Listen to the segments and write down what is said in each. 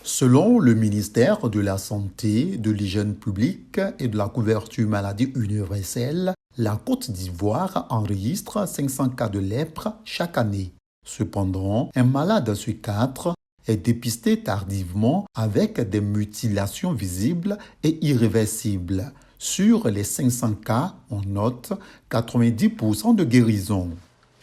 Selon le ministère de la Santé, de l'Hygiène publique et de la couverture maladie universelle, la Côte d'Ivoire enregistre 500 cas de lèpre chaque année. Cependant, un malade sur 4 est dépisté tardivement avec des mutilations visibles et irréversibles. Sur les 500 cas, on note 90% de guérison.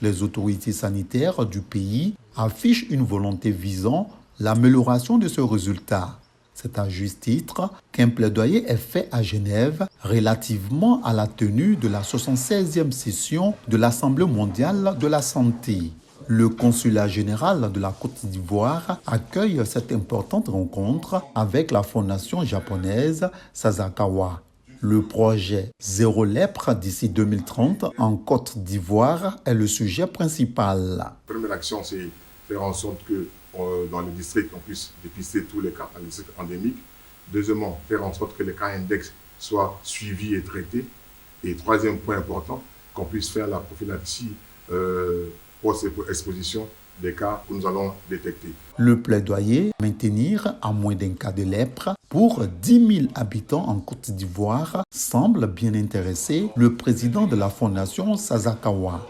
Les autorités sanitaires du pays affichent une volonté visant l'amélioration de ce résultat. C'est à juste titre qu'un plaidoyer est fait à Genève relativement à la tenue de la 76e session de l'Assemblée mondiale de la santé. Le consulat général de la Côte d'Ivoire accueille cette importante rencontre avec la fondation japonaise Sasakawa. Le projet Zéro lèpre d'ici 2030 en Côte d'Ivoire est le sujet principal. La première action, c'est faire en sorte que dans le district, on puisse dépister tous les cas dans le district endémique. Deuxièmement, faire en sorte que les cas index soient suivis et traités. Et troisième point important, qu'on puisse faire la prophylaxie post-exposition des cas que nous allons détecter. Le plaidoyer, maintenir à moins d'un cas de lèpre pour 10 000 habitants en Côte d'Ivoire, semble bien intéresser le président de la fondation Sasakawa.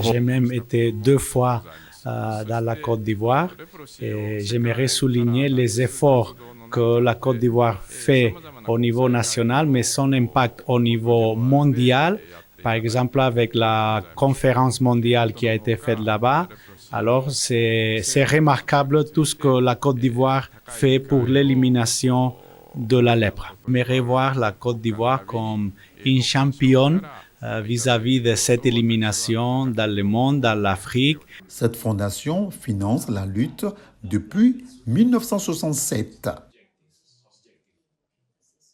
J'ai même été 2 fois dans la Côte d'Ivoire et j'aimerais souligner les efforts que la Côte d'Ivoire fait au niveau national, mais son impact au niveau mondial. Par exemple, avec la conférence mondiale qui a été faite là-bas, alors c'est remarquable tout ce que la Côte d'Ivoire fait pour l'élimination de la lèpre. J'aimerais voir la Côte d'Ivoire comme une championne vis-à-vis de cette élimination dans le monde, dans l'Afrique. Cette fondation finance la lutte depuis 1967.